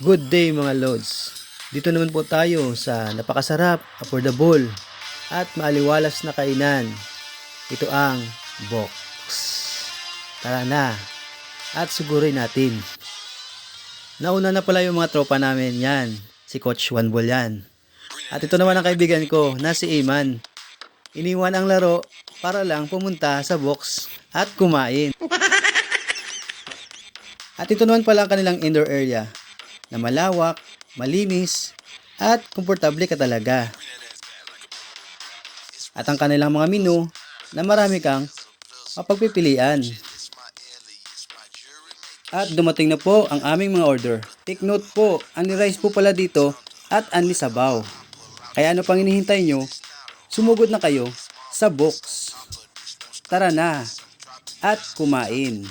Good day mga Lods. Dito naman po tayo sa napakasarap, affordable, at maaliwalas na kainan. Ito ang Box. Tara na, at sugurin natin. Nauna na pala yung mga tropa namin yan. Si Coach Juan yan. At ito naman ang kaibigan ko na si Iman. Iniwan ang laro para lang pumunta sa box at kumain. At ito naman pala ang kanilang indoor area na malawak, malinis, at komportable ka talaga. At ang kanilang mga menu na marami kang mapagpipilian. At dumating na po ang aming mga order. Take note po, only rice po pala dito at only sabaw. Kaya ano pang hinihintay nyo? Sumugod na kayo sa box. Tara na at kumain.